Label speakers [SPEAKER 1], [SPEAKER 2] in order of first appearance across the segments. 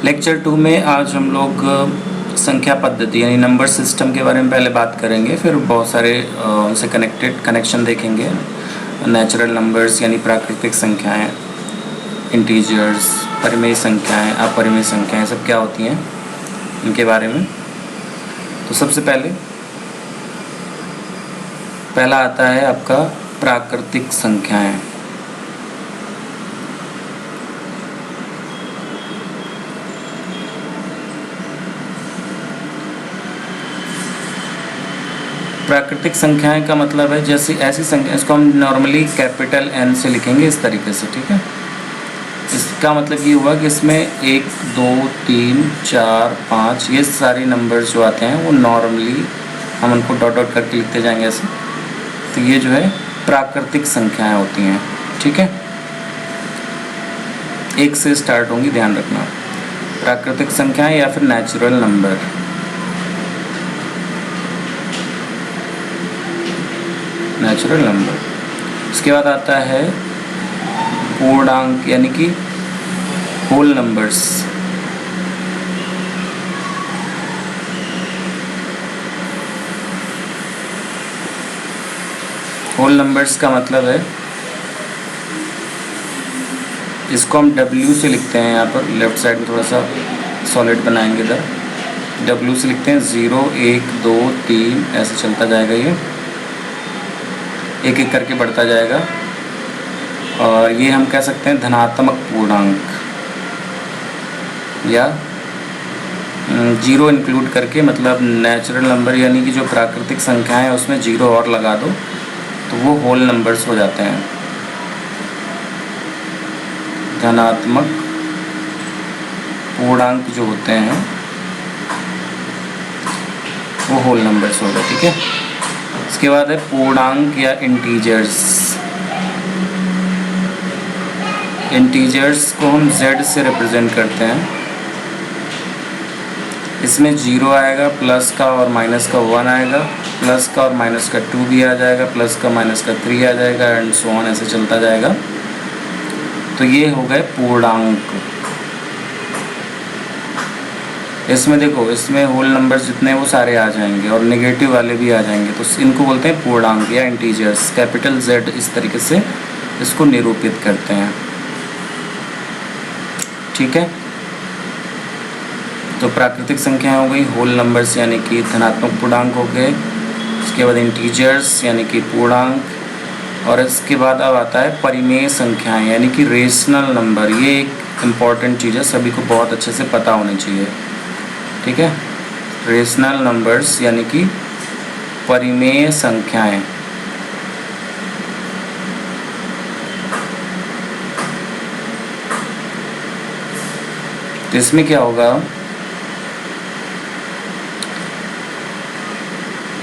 [SPEAKER 1] Lecture 2 में आज हम लोग संख्या पद्धति यानी नंबर सिस्टम के बारे में पहले बात करेंगे, फिर बहुत सारे उनसे कनेक्शन देखेंगे। नेचुरल नंबर्स यानी प्राकृतिक संख्याएं, इंटीजर्स, परिमेय संख्याएं, अपरिमेय संख्याएं, सब क्या होती हैं इनके बारे में। तो सबसे पहला आता है आपका प्राकृतिक संख्याएं। प्राकृतिक संख्याएं का मतलब है जैसे ऐसी संख्या, इसको हम नॉर्मली कैपिटल N से लिखेंगे इस तरीके से, ठीक है। इसका मतलब ये हुआ कि इसमें 1, 2, 3, 4, 5 ये सारे नंबर्स जो आते हैं वो नॉर्मली हम उनको डॉट डॉट करके लिखते जाएंगे ऐसे। तो ये जो है प्राकृतिक संख्याएं होती हैं, ठीक है। 1 से स्टार्ट होंगी, ध्यान रखना। प्राकृतिक संख्याएं या फिर नेचुरल नंबर। Natural number. इसके बाद आता है पूर्णांक यानी कि होल नंबर्स। होल नंबर्स का मतलब है, इसको हम W से लिखते हैं। यहाँ पर लेफ्ट साइड में थोड़ा सा सॉलिड बनाएंगे, इधर W से लिखते हैं। 0, 1, 2, 3 ऐसे चलता जाएगा, ये एक एक करके बढ़ता जाएगा। और ये हम कह सकते हैं धनात्मक पूर्णांक, या 0 इंक्लूड करके, मतलब नेचुरल नंबर यानी कि जो प्राकृतिक संख्याएं हैं उसमें 0 और लगा दो तो वो होल नंबर्स हो जाते हैं। धनात्मक पूर्णांक जो होते हैं वो होल नंबर्स हो गए, ठीक है। इसके बाद है पूर्णांक या इंटीजर्स। इंटीजर्स को हम Z से रिप्रेजेंट करते हैं। इसमें 0 आएगा, प्लस का और माइनस का 1 आएगा, प्लस का और माइनस का 2 भी आ जाएगा, प्लस का माइनस का 3 आ जाएगा, एंड सो ऑन, ऐसे चलता जाएगा। तो ये हो गए पूर्णांक। इसमें देखो, इसमें होल नंबर्स जितने वो सारे आ जाएंगे और नेगेटिव वाले भी आ जाएंगे, तो इनको बोलते हैं पूर्णांक या इंटीजर्स। कैपिटल Z इस तरीके से इसको निरूपित करते हैं, ठीक है। तो प्राकृतिक संख्या हो गई, होल नंबर्स यानी कि धनात्मक पूर्णांक हो गए, इसके बाद इंटीजर्स यानी कि पूर्णांक, और इसके बाद अब आता है परिमेय संख्याएं यानी कि रेशनल नंबर। ये एक इम्पॉर्टेंट चीज़ है, सभी को बहुत अच्छे से पता होनी चाहिए, ठीक है। रेशनल नंबर्स यानी कि परिमेय संख्याएं। तो इसमें क्या होगा,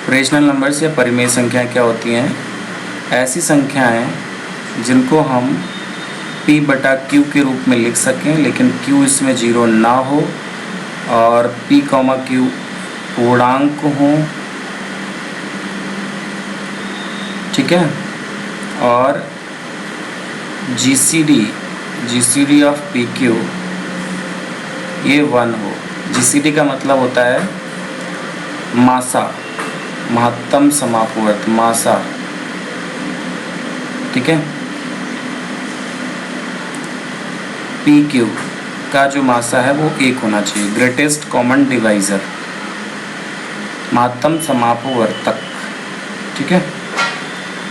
[SPEAKER 1] रेशनल नंबर्स या परिमेय संख्याएं क्या होती हैं? ऐसी संख्याएं जिनको हम P/Q के रूप में लिख सकें, लेकिन Q इसमें 0 ना हो, और P, पूर्णांक हों, ठीक है। और GCD ऑफ PQ ये 1 हो। GCD का मतलब होता है मासा, महत्तम समापवर्त, मासा, ठीक है। PQ का जो मासा है वो 1 होना चाहिए, ग्रेटेस्ट कॉमन डिवाइज़र, महत्तम समापवर्तक, ठीक है।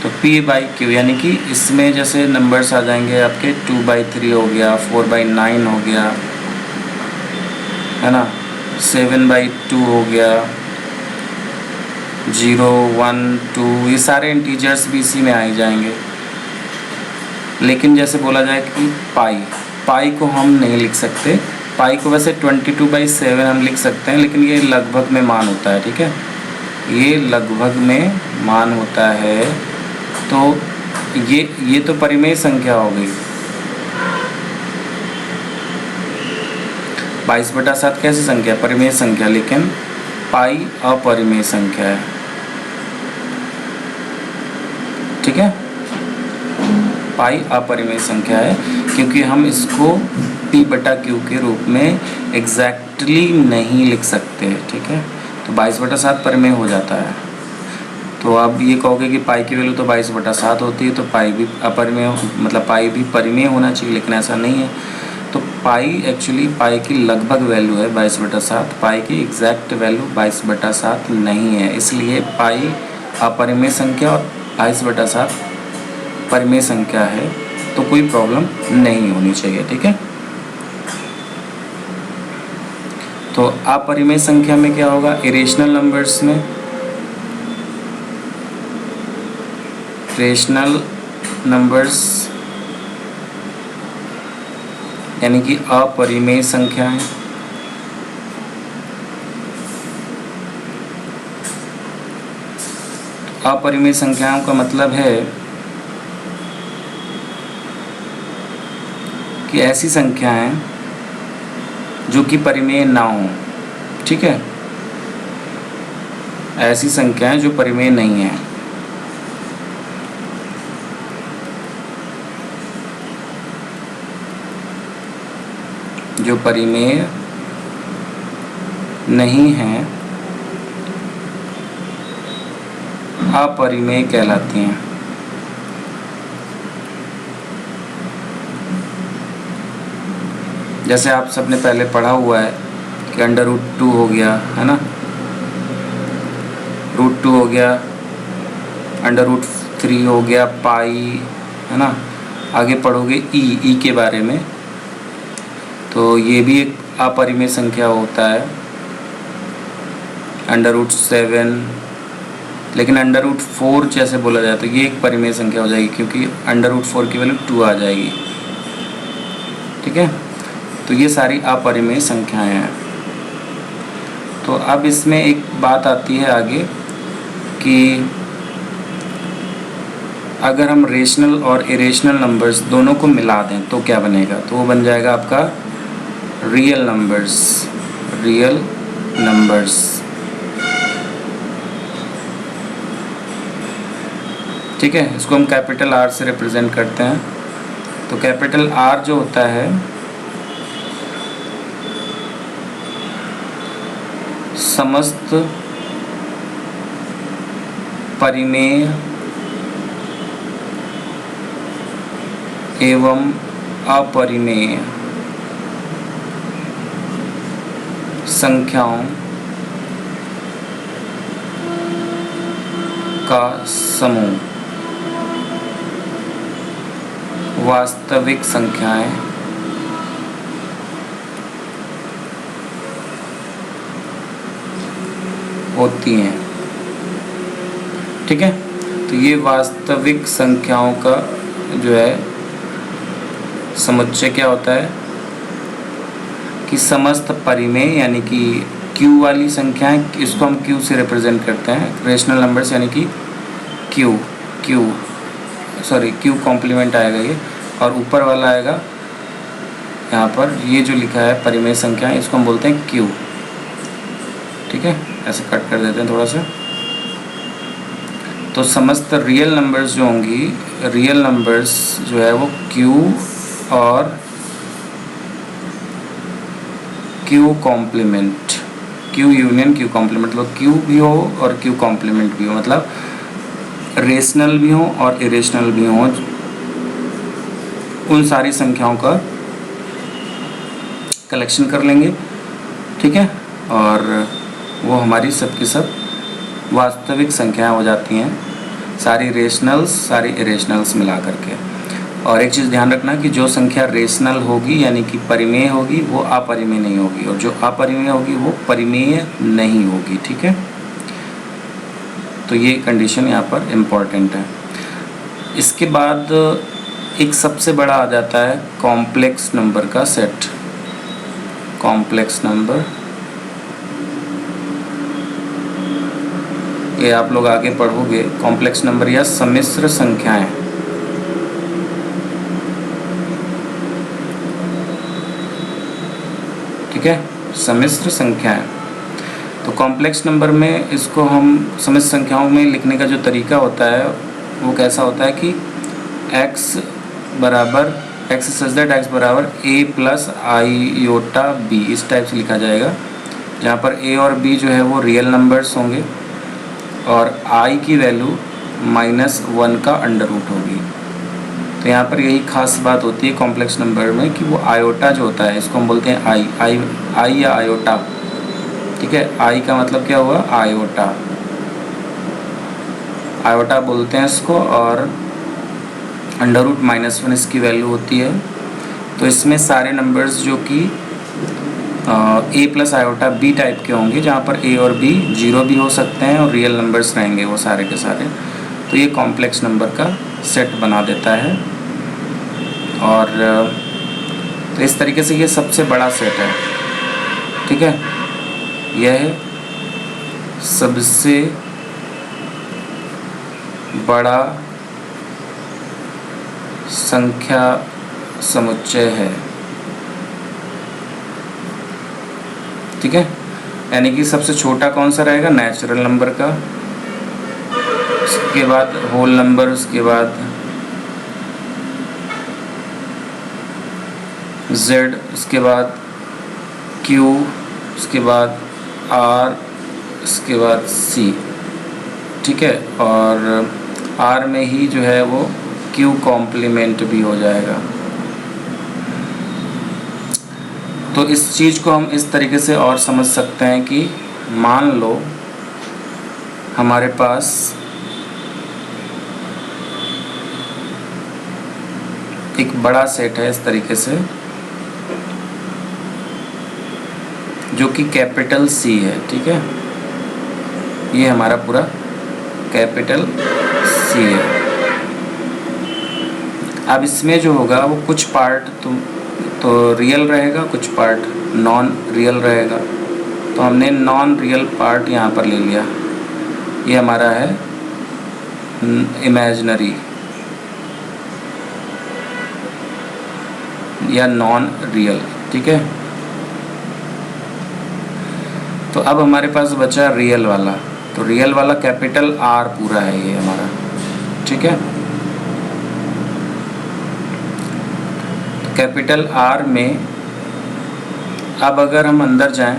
[SPEAKER 1] तो P/Q यानी कि इसमें जैसे नंबर्स आ जाएंगे आपके 2/3 हो गया, 4/9 हो गया, है ना, 7/2 हो गया, 0, 1, 2 ये सारे इंटीजर्स भी इसी में आ ही जाएंगे। लेकिन जैसे बोला जाए कि पाई को हम नहीं लिख सकते। पाई को वैसे 22/7 हम लिख सकते हैं, लेकिन ये लगभग में मान होता है, ठीक है। ये लगभग में मान होता है। तो ये तो परिमेय संख्या हो गई। 22/7 कैसी संख्या? परिमेय संख्या, लेकिन पाई अपरिमेय संख्या है, ठीक है। पाई अपरिमेय संख्या है क्योंकि हम इसको P बटा Q के रूप में एग्जैक्टली नहीं लिख सकते, ठीक है। तो 22/7 परिमेय हो जाता है। तो आप ये कहोगे कि पाई की वैल्यू तो 22/7 होती है, तो पाई भी अपरिमेय, मतलब पाई भी परिमेय होना चाहिए, लेकिन ऐसा नहीं है। तो पाई एक्चुअली पाई की लगभग वैल्यू है 22/7, पाई की एग्जैक्ट वैल्यू 22/7 नहीं है। इसलिए पाई अपरिमेय संख्या और 22/7 परिमेय संख्या है, तो कोई प्रॉब्लम नहीं होनी चाहिए, ठीक है। तो अपरिमेय संख्या में क्या होगा, इरेशनल नंबर्स में, रेशनल नंबर्स यानी कि अपरिमेय संख्याएं, अपरिमेय संख्याओं का मतलब है कि ऐसी संख्याएं जो कि परिमेय ना हो, ठीक है। ऐसी संख्याएं जो परिमेय नहीं है। जो परिमेय नहीं है अपरिमेय कहलाती हैं। जैसे आप सबने पहले पढ़ा हुआ है कि √2 हो गया, है ना, √2 हो गया, √3 हो गया, पाई, है ना। आगे पढ़ोगे ई के बारे में, तो ये भी एक अपरिमेय संख्या होता है, √7, लेकिन √4 जैसे बोला जाए तो ये एक परिमेय संख्या हो जाएगी, क्योंकि √4 की वैल्यू 2 आ जाएगी, ठीक है। तो ये सारी अपरिमेय संख्याएं हैं। तो अब इसमें एक बात आती है आगे कि अगर हम रेशनल और इरेशनल नंबर्स दोनों को मिला दें तो क्या बनेगा, तो वो बन जाएगा आपका रियल नंबर्स, रियल नंबर्स। ठीक है, इसको हम कैपिटल R से रिप्रेजेंट करते हैं। तो कैपिटल R जो होता है समस्त परिमेय एवं अपरिमेय संख्याओं का समूह वास्तविक संख्याएं होती हैं, ठीक है। तो ये वास्तविक संख्याओं का जो है समुच्चय क्या होता है कि समस्त परिमेय यानी कि Q वाली संख्याएं, इसको हम Q से रिप्रेजेंट करते हैं, रेशनल नंबर्स यानी कि Q कॉम्प्लीमेंट आएगा ये, और ऊपर वाला आएगा यहाँ पर ये जो लिखा है परिमेय संख्या, इसको हम बोलते हैं Q, ठीक है। ऐसे कट कर देते हैं थोड़ा सा। तो समस्त रियल नंबर्स जो होंगी, रियल नंबर्स जो है वो Q और Q complement, Q union Q complement, मतलब Q भी हो और Q कॉम्प्लीमेंट भी हो, मतलब रेशनल भी हो और इरेशनल भी हो, उन सारी संख्याओं का कलेक्शन कर लेंगे, ठीक है। और वो हमारी सबकी सब वास्तविक संख्याएं हो जाती हैं, सारी रेशनल्स सारी इरेशनल्स मिला करके। और एक चीज़ ध्यान रखना कि जो संख्या रेशनल होगी यानी कि परिमेय होगी वो अपरिमेय नहीं होगी, और जो अपरिमेय होगी वो परिमेय नहीं होगी, ठीक है। तो ये कंडीशन यहाँ पर इम्पॉर्टेंट है। इसके बाद एक सबसे बड़ा आ जाता है कॉम्प्लेक्स नंबर का सेट। कॉम्प्लेक्स नंबर, ये आप लोग आगे पढ़ोगे, कॉम्प्लेक्स नंबर या सम्मिश्र संख्याएं। ठीक है, सम्मिश्र संख्याएं। तो कॉम्प्लेक्स नंबर में इसको हम सम्मिश्र संख्याओं में लिखने का जो तरीका होता है वो कैसा होता है कि x बराबर एक्स सच दैट एक्स बराबर ए प्लस आईओटा बी, इस टाइप से लिखा जाएगा, जहाँ पर ए और बी जो है वो रियल नंबर्स होंगे और आई की वैल्यू -1 का अंडर रूट होगी। तो यहाँ पर यही खास बात होती है कॉम्प्लेक्स नंबर में कि वो आयोटा जो होता है इसको हम बोलते हैं आई या आयोटा, ठीक है। आई का मतलब क्या हुआ, आयोटा, आयोटा बोलते हैं इसको, और अंडर रूट -1 इसकी वैल्यू होती है। तो इसमें सारे नंबर्स जो कि ए प्लस आयोटा बी टाइप के होंगे, जहाँ पर ए और बी जीरो भी हो सकते हैं और रियल नंबर्स रहेंगे वो सारे के सारे, तो ये कॉम्प्लेक्स नंबर का सेट बना देता है। और तो इस तरीके से ये सबसे बड़ा सेट है, ठीक है। यह सबसे बड़ा संख्या समुच्चय है, ठीक है। यानी कि सबसे छोटा कौन सा रहेगा, नेचुरल नंबर का, उसके बाद होल नंबर, उसके बाद z, उसके बाद q, उसके बाद r, उसके बाद c, ठीक है। और r में ही जो है वो q कॉम्प्लीमेंट भी हो जाएगा। तो इस चीज़ को हम इस तरीके से और समझ सकते हैं कि मान लो हमारे पास एक बड़ा सेट है इस तरीके से, जो कि कैपिटल C है, ठीक है। ये हमारा पूरा कैपिटल C है। अब इसमें जो होगा वो कुछ पार्ट तो रियल रहेगा, कुछ पार्ट नॉन रियल रहेगा। तो हमने नॉन रियल पार्ट यहाँ पर ले लिया, ये हमारा है इमेजिनरी या नॉन रियल, ठीक है। तो अब हमारे पास बचा रियल वाला, तो रियल वाला कैपिटल R पूरा है ये हमारा, ठीक है। कैपिटल R में अब अगर हम अंदर जाएं,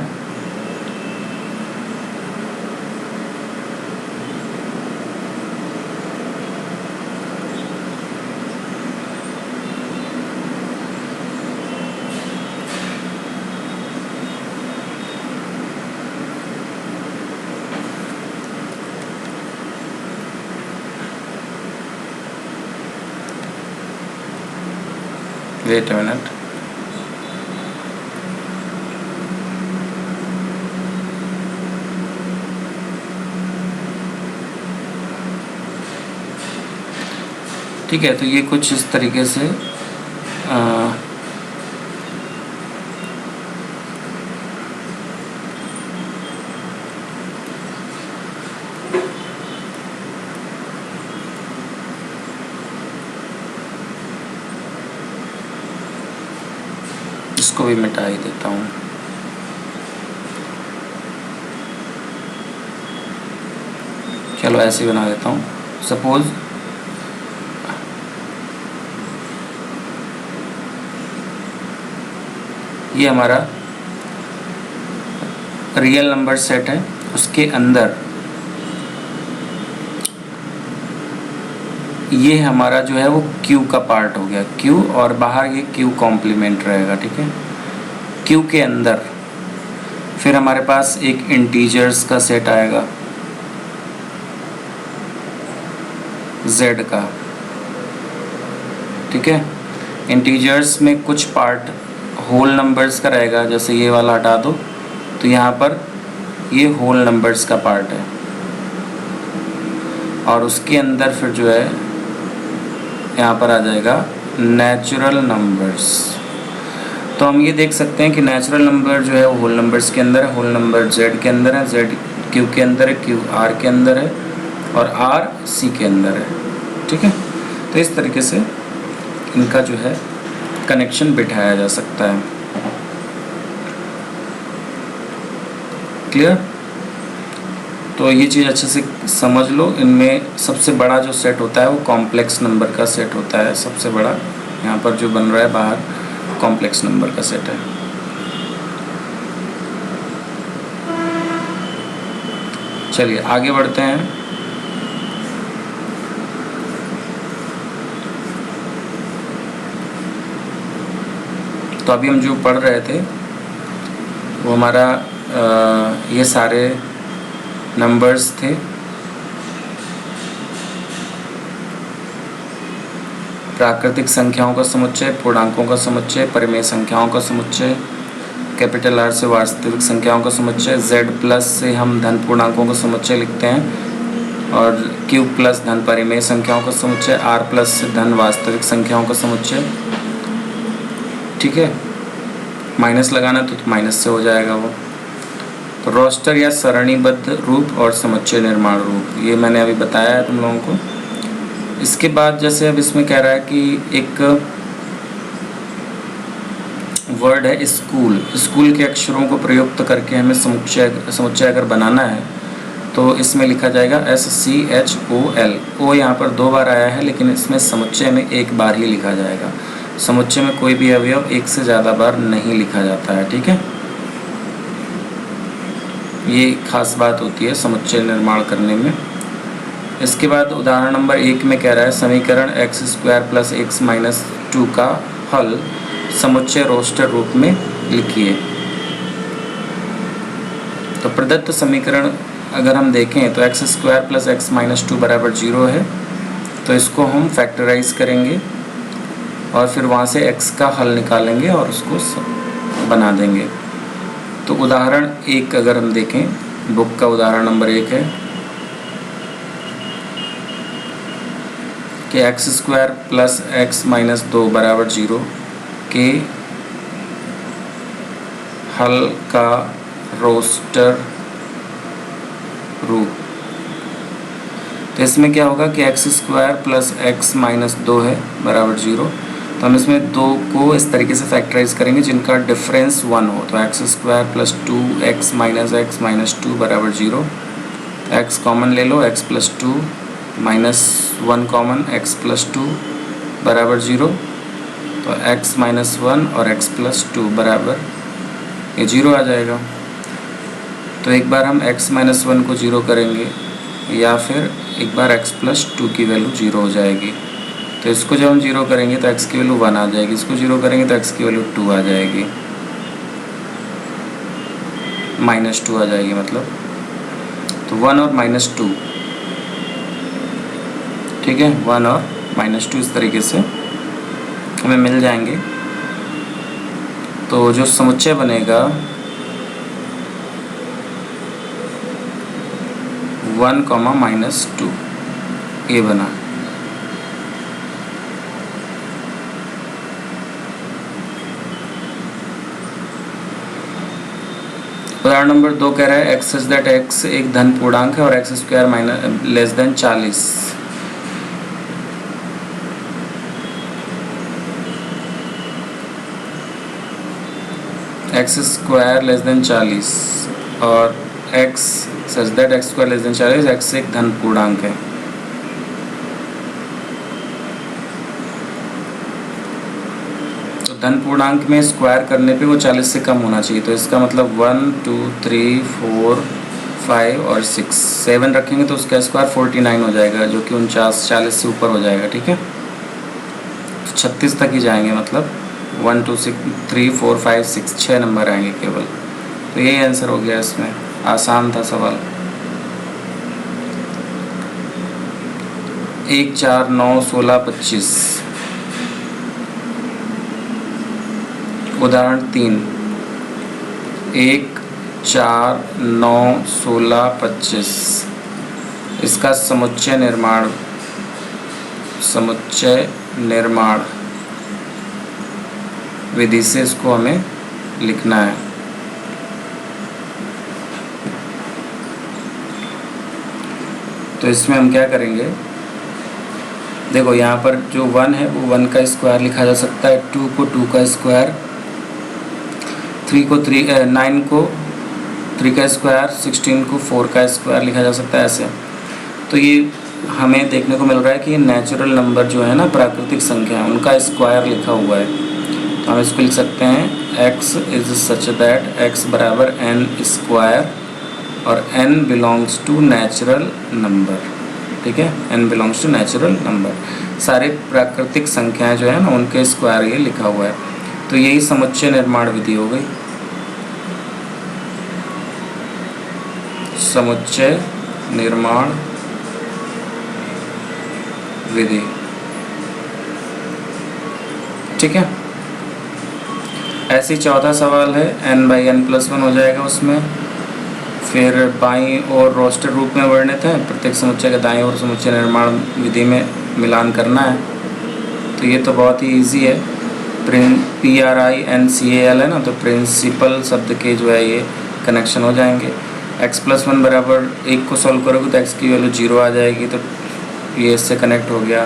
[SPEAKER 1] वेट अ मिनट, ठीक है। तो ये कुछ इस तरीके से इसको भी मिटा ही देता हूँ। चलो ऐसे ही बना देता हूँ। सपोज ये हमारा रियल नंबर सेट है, उसके अंदर ये हमारा जो है वो Q का पार्ट हो गया, Q, और बाहर ये Q कॉम्प्लीमेंट रहेगा, ठीक है। Q के अंदर फिर हमारे पास एक इंटीजर्स का सेट आएगा Z का, ठीक है। इंटीजर्स में कुछ पार्ट होल नंबर्स का रहेगा, जैसे ये वाला हटा दो तो यहाँ पर ये होल नंबर्स का पार्ट है, और उसके अंदर फिर जो है यहाँ पर आ जाएगा नेचुरल नंबर्स। तो हम ये देख सकते हैं कि नेचुरल नंबर जो है वो होल नंबर्स के अंदर है, होल नंबर Z के अंदर है, Z Q के अंदर है, Q R के अंदर है, और R C के अंदर है, ठीक है। तो इस तरीके से इनका जो है कनेक्शन बिठाया जा सकता है। क्लियर? तो ये चीज़ अच्छे से समझ लो। इनमें सबसे बड़ा जो सेट होता है वो कॉम्प्लेक्स नंबर का सेट होता है, सबसे बड़ा यहाँ पर जो बन रहा है बाहर कॉम्प्लेक्स नंबर का सेट है। चलिए आगे बढ़ते हैं। तो अभी हम जो पढ़ रहे थे वो हमारा ये सारे नंबर्स थे। प्राकृतिक संख्याओं का समुच्चय, पूर्णांकों का समुच्चय, परिमेय संख्याओं का समुच्चय, कैपिटल आर से वास्तविक संख्याओं का समुच्चय, जेड प्लस से हम धन पूर्णांकों का समुच्चय लिखते हैं, और क्यू प्लस धन परिमेय संख्याओं का समुच्चय, आर प्लस से धन वास्तविक संख्याओं का समुच्चय। ठीक है, माइनस लगाना तो माइनस से हो जाएगा वो। तो रोस्टर या सरणीबद्ध रूप और समुच्चय निर्माण रूप, ये मैंने अभी बताया है तुम लोगों को। इसके बाद जैसे अब इसमें कह रहा है कि एक वर्ड है स्कूल। स्कूल के अक्षरों को प्रयुक्त करके हमें समुच्चय अगर बनाना है तो इसमें लिखा जाएगा SCHOL। ओ यहाँ पर 2 बार आया है, लेकिन इसमें समुच्चय में 1 बार ही लिखा जाएगा। समुच्चय में कोई भी अवयव 1 से ज़्यादा बार नहीं लिखा जाता है। ठीक है, ये खास बात होती है समुच्चय निर्माण करने में। इसके बाद उदाहरण नंबर 1 में कह रहा है समीकरण x² + x - 2 का हल समुच्चय रोस्टर रूप में लिखिए। तो प्रदत्त समीकरण अगर हम देखें तो x² + x - 2 = 0 है। तो इसको हम फैक्टराइज करेंगे और फिर वहाँ से x का हल निकालेंगे और उसको बना देंगे। तो उदाहरण 1 अगर हम देखें, बुक का उदाहरण नंबर 1 है कि x² + x - 2 = 0 के हल का रोस्टर रूप। तो इसमें क्या होगा कि x² + x - 2 है बराबर 0। तो हम इसमें 2 को इस तरीके से फैक्टराइज करेंगे जिनका डिफरेंस 1 हो। तो x² + 2x - x - 2 = 0। x common ले लो, x + 2 - 1 कॉमन, x + 2 = 0। तो x - 1 और x + 2 बराबर ये 0 आ जाएगा। तो एक बार हम x - 1 को 0 करेंगे या फिर एक बार x + 2 की वैल्यू 0 हो जाएगी। तो इसको जब हम 0 करेंगे तो x की वैल्यू 1 आ जाएगी, इसको 0 करेंगे तो x की वैल्यू 2 आ जाएगी, -2 आ जाएगी मतलब। तो 1 और -2, ठीक है, 1 और -2 इस तरीके से हमें मिल जाएंगे। तो जो समुच्चय बनेगा 1, -2 ये बना। उदाहरण नंबर 2 कह रहा है x सच दैट x एक धन पूर्णांक है और x² < 40। x² < 40 और x such that x² < 40, x एक धन पूर्णांक है। तो धन पूर्णांक में स्क्वायर करने पे वो 40 से कम होना चाहिए। तो इसका मतलब 1, 2, 3, 4, 5 और 6, 7 रखेंगे तो उसका स्क्वायर 49 हो जाएगा, जो कि 49, 40 से ऊपर हो जाएगा। ठीक है, तो 36 तक ही जाएंगे, मतलब 1, 2, 3, 4, 5, 6, 6 नंबर आएंगे केवल। तो यही आंसर हो गया इसमें, आसान था सवाल। 1, 4, 9, 16, 25। उदाहरण 3 1, 4, 9, 16, 25 इसका समुच्चय निर्माण विधि से इसको हमें लिखना है। तो इसमें हम क्या करेंगे, देखो यहाँ पर जो 1 है वो 1 का स्क्वायर लिखा जा सकता है, 2 को 2 का स्क्वायर, 9 को 3 का स्क्वायर, 16 को 4 का स्क्वायर लिखा जा सकता है ऐसे। तो ये हमें देखने को मिल रहा है कि नेचुरल नंबर जो है ना, प्राकृतिक संख्या, उनका स्क्वायर लिखा हुआ है। तो हम इसको लिख सकते हैं x is such that x बराबर n स्क्वायर और n belongs to natural number. ठीक है, n belongs to natural number. सारे प्राकृतिक संख्याएं जो है ना, उनके स्क्वायर ये लिखा हुआ है। तो यही समुच्चय निर्माण विधि हो गई। समुच्चय निर्माण विधि। ठीक है, ऐसे ही चौथा सवाल है, n/n+1 हो जाएगा उसमें। फिर बाईं और रोस्टर रूप में वर्णित है, प्रत्येक समुच्चय के दाईं ओर समुच्चय निर्माण विधि में मिलान करना है। तो ये तो बहुत ही इजी है। PRINCAL है ना, तो प्रिंसिपल शब्द के जो है ये कनेक्शन हो जाएंगे। x+1 बराबर 1 को सॉल्व करोगे तो x की वैल्यू 0 आ जाएगी, तो ये इससे कनेक्ट हो गया।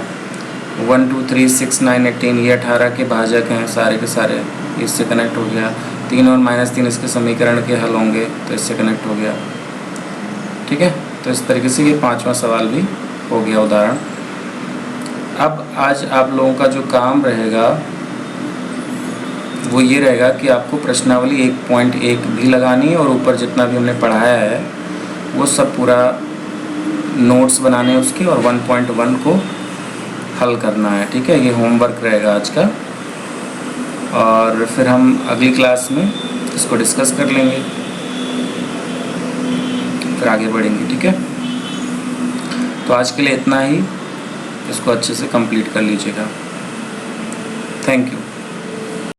[SPEAKER 1] 1 2 3 6 9 18 ये 18 के भाजक हैं सारे के सारे, इससे कनेक्ट हो गया। 3 और -3 इसके समीकरण के हल होंगे, तो इससे कनेक्ट हो गया। ठीक है, तो इस तरीके से ये 5वां सवाल भी हो गया उदाहरण। अब आज आप लोगों का जो काम रहेगा वो ये रहेगा कि आपको प्रश्नावली 1.1 भी लगानी है और ऊपर जितना भी हमने पढ़ाया है वो सब पूरा नोट्स बनाने हैं उसके, और 1.1 को हल करना है। ठीक है, ये होमवर्क रहेगा आज का, और फिर हम अगली क्लास में इसको डिस्कस कर लेंगे, फिर आगे बढ़ेंगे। ठीक है, तो आज के लिए इतना ही, इसको अच्छे से कंप्लीट कर लीजिएगा। Thank you.